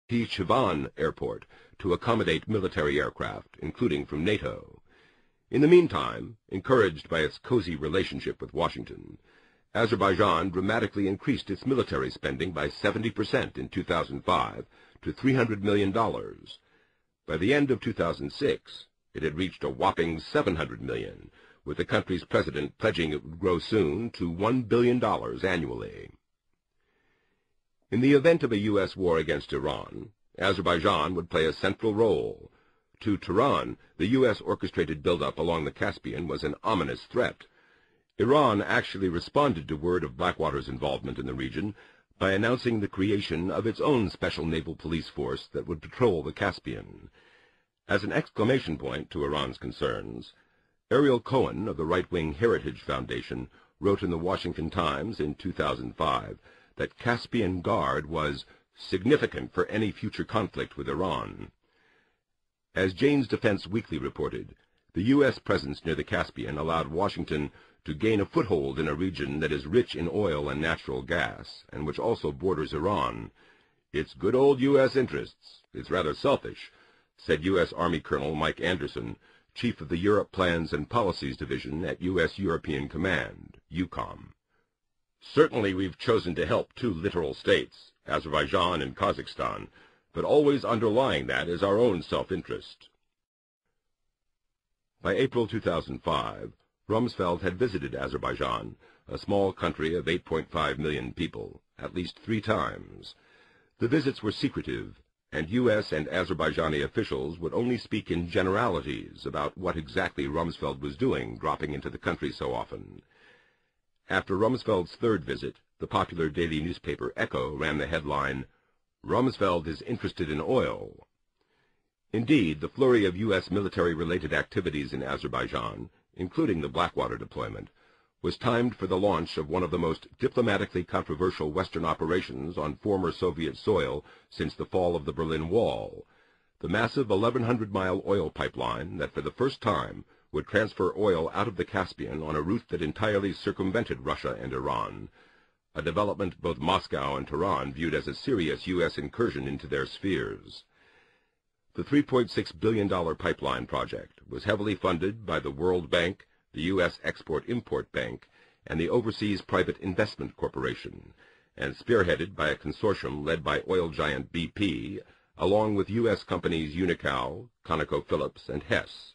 Chivan Airport to accommodate military aircraft, including from NATO. In the meantime, encouraged by its cozy relationship with Washington, Azerbaijan dramatically increased its military spending by 70% in 2005 to $300 million. By the end of 2006, it had reached a whopping $700 million, with the country's president pledging it would grow soon to $1 billion annually. In the event of a U.S. war against Iran, Azerbaijan would play a central role. To Tehran, the U.S. orchestrated buildup along the Caspian was an ominous threat. Iran actually responded to word of Blackwater's involvement in the region by announcing the creation of its own special naval police force that would patrol the Caspian. As an exclamation point to Iran's concerns, Ariel Cohen of the right-wing Heritage Foundation wrote in the Washington Times in 2005 that Caspian Guard was significant for any future conflict with Iran. As Jane's Defense Weekly reported, the U.S. presence near the Caspian allowed Washington to gain a foothold in a region that is rich in oil and natural gas, and which also borders Iran. It's good old U.S. interests. It's rather selfish, said U.S. Army Colonel Mike Anderson, Chief of the Europe Plans and Policies Division at U.S. European Command, EUCOM. Certainly we've chosen to help two littoral states, Azerbaijan and Kazakhstan, but always underlying that is our own self-interest. By April 2005, Rumsfeld had visited Azerbaijan, a small country of 8.5 million people, at least 3 times. The visits were secretive, and U.S. and Azerbaijani officials would only speak in generalities about what exactly Rumsfeld was doing, dropping into the country so often. After Rumsfeld's 3rd visit, the popular daily newspaper Echo ran the headline, "Rumsfeld is interested in oil." Indeed, the flurry of U.S. military-related activities in Azerbaijan, including the Blackwater deployment, was timed for the launch of one of the most diplomatically controversial Western operations on former Soviet soil since the fall of the Berlin Wall, the massive 1,100-mile oil pipeline that for the first time would transfer oil out of the Caspian on a route that entirely circumvented Russia and Iran, a development both Moscow and Tehran viewed as a serious U.S. incursion into their spheres. The $3.6 billion pipeline project was heavily funded by the World Bank, the U.S. Export-Import Bank, and the Overseas Private Investment Corporation, and spearheaded by a consortium led by oil giant BP, along with U.S. companies Unocal, ConocoPhillips, and Hess.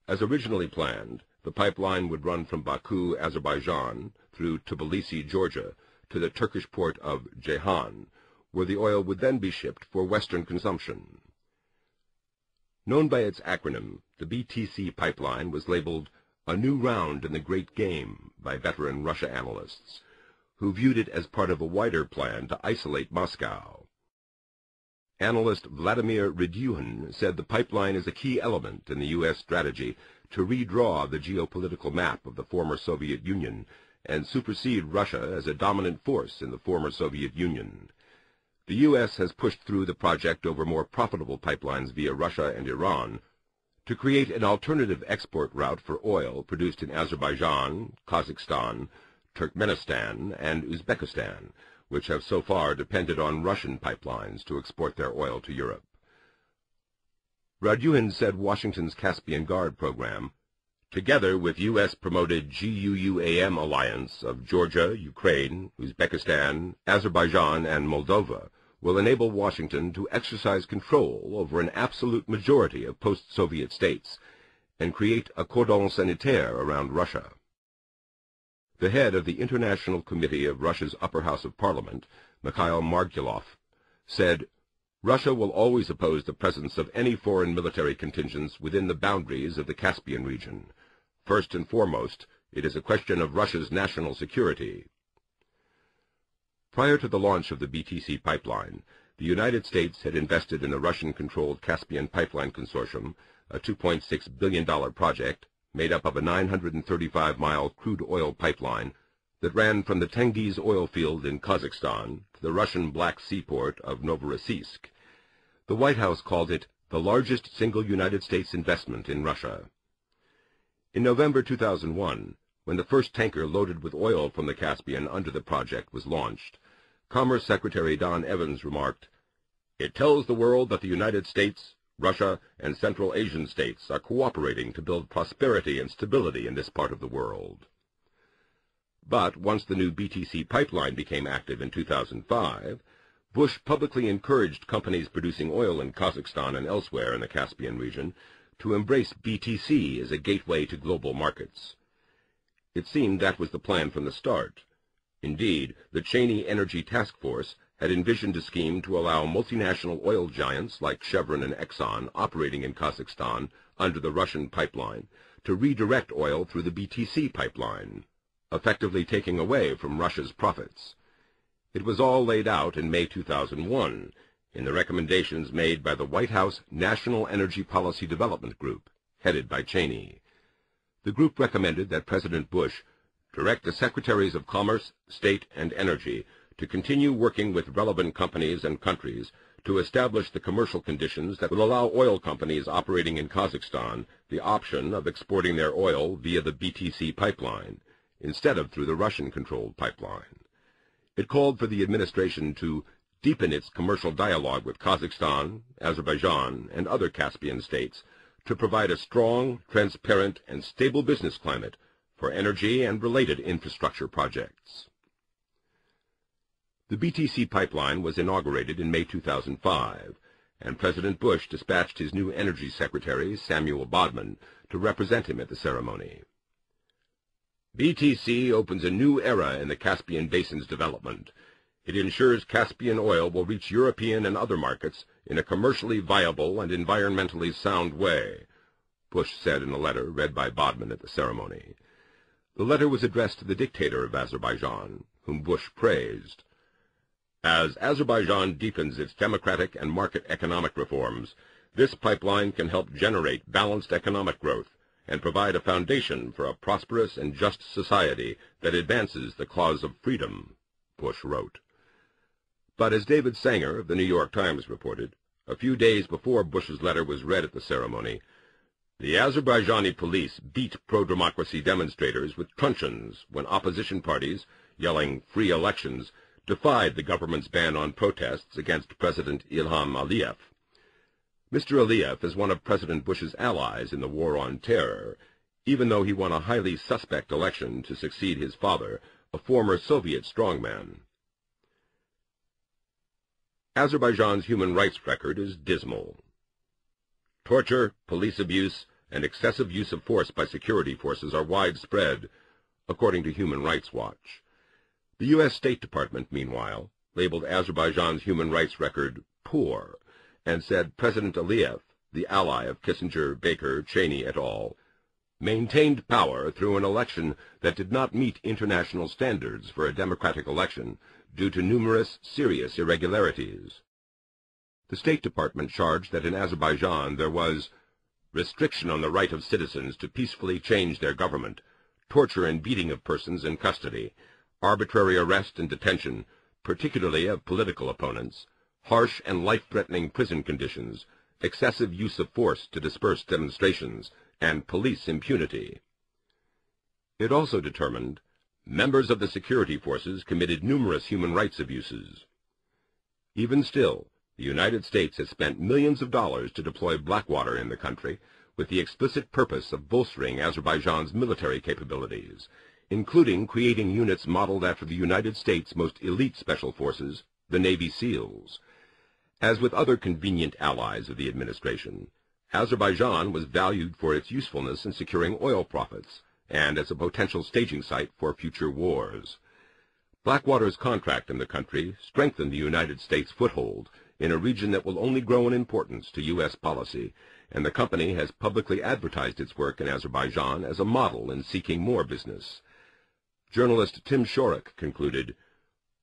As originally planned, the pipeline would run from Baku, Azerbaijan, through Tbilisi, Georgia, to the Turkish port of Ceyhan, where the oil would then be shipped for Western consumption. Known by its acronym, the BTC pipeline was labeled "a new round in the great game" by veteran Russia analysts, who viewed it as part of a wider plan to isolate Moscow. Analyst Vladimir Redyuhin said the pipeline is a key element in the U.S. strategy to redraw the geopolitical map of the former Soviet Union and supersede Russia as a dominant force in the former Soviet Union. The U.S. has pushed through the project over more profitable pipelines via Russia and Iran to create an alternative export route for oil produced in Azerbaijan, Kazakhstan, Turkmenistan, and Uzbekistan, which have so far depended on Russian pipelines to export their oil to Europe. Radyuhin said Washington's Caspian Guard program, together with U.S.-promoted GUUAM alliance of Georgia, Ukraine, Uzbekistan, Azerbaijan, and Moldova, will enable Washington to exercise control over an absolute majority of post-Soviet states and create a cordon sanitaire around Russia. The head of the International Committee of Russia's Upper House of Parliament, Mikhail Margulov, said, "Russia will always oppose the presence of any foreign military contingents within the boundaries of the Caspian region. First and foremost, it is a question of Russia's national security." Prior to the launch of the BTC pipeline, the United States had invested in the Russian-controlled Caspian Pipeline Consortium, a $2.6 billion project made up of a 935-mile crude oil pipeline that ran from the Tengiz oil field in Kazakhstan to the Russian Black Sea port of Novorossiysk. The White House called it the largest single United States investment in Russia. In November 2001, when the first tanker loaded with oil from the Caspian under the project was launched, Commerce Secretary Don Evans remarked, It tells the world that the United States, Russia, and Central Asian states are cooperating to build prosperity and stability in this part of the world. But once the new BTC pipeline became active in 2005, Bush publicly encouraged companies producing oil in Kazakhstan and elsewhere in the Caspian region to embrace BTC as a gateway to global markets. It seemed that was the plan from the start. Indeed, the Cheney Energy Task Force had envisioned a scheme to allow multinational oil giants like Chevron and Exxon operating in Kazakhstan under the Russian pipeline to redirect oil through the BTC pipeline, effectively taking away from Russia's profits. It was all laid out in May 2001 in the recommendations made by the White House National Energy Policy Development Group, headed by Cheney. The group recommended that President Bush direct the Secretaries of Commerce, State, and Energy to continue working with relevant companies and countries to establish the commercial conditions that will allow oil companies operating in Kazakhstan the option of exporting their oil via the BTC pipeline, instead of through the Russian-controlled pipeline. It called for the administration to deepen its commercial dialogue with Kazakhstan, Azerbaijan, and other Caspian states to provide a strong, transparent, and stable business climate for energy and related infrastructure projects. The BTC pipeline was inaugurated in May 2005, and President Bush dispatched his new Energy Secretary, Samuel Bodman, to represent him at the ceremony. BTC opens a new era in the Caspian Basin's development. It ensures Caspian oil will reach European and other markets in a commercially viable and environmentally sound way, Bush said in a letter read by Bodman at the ceremony. The letter was addressed to the dictator of Azerbaijan, whom Bush praised. As Azerbaijan deepens its democratic and market economic reforms, this pipeline can help generate balanced economic growth and provide a foundation for a prosperous and just society that advances the cause of freedom, Bush wrote. But as David Sanger of the New York Times reported, a few days before Bush's letter was read at the ceremony, the Azerbaijani police beat pro-democracy demonstrators with truncheons when opposition parties, yelling free elections, defied the government's ban on protests against President Ilham Aliyev. Mr. Aliyev is one of President Bush's allies in the war on terror, even though he won a highly suspect election to succeed his father, a former Soviet strongman. Azerbaijan's human rights record is dismal. Torture, police abuse, and excessive use of force by security forces are widespread, according to Human Rights Watch. The U.S. State Department, meanwhile, labeled Azerbaijan's human rights record poor, and said President Aliyev, the ally of Kissinger, Baker, Cheney et al., maintained power through an election that did not meet international standards for a democratic election due to numerous serious irregularities. The State Department charged that in Azerbaijan there was restriction on the right of citizens to peacefully change their government, torture and beating of persons in custody, arbitrary arrest and detention, particularly of political opponents, harsh and life-threatening prison conditions, excessive use of force to disperse demonstrations, and police impunity. It also determined members of the security forces committed numerous human rights abuses. Even still, the United States has spent millions of dollars to deploy Blackwater in the country with the explicit purpose of bolstering Azerbaijan's military capabilities, including creating units modeled after the United States' most elite special forces, the Navy SEALs. As with other convenient allies of the administration, Azerbaijan was valued for its usefulness in securing oil profits and as a potential staging site for future wars. Blackwater's contract in the country strengthened the United States' foothold in a region that will only grow in importance to U.S. policy, and the company has publicly advertised its work in Azerbaijan as a model in seeking more business. Journalist Tim Shorrock concluded,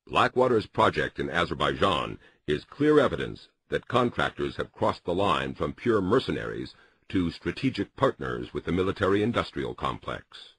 Blackwater's project in Azerbaijan is clear evidence that contractors have crossed the line from pure mercenaries to strategic partners with the military-industrial complex.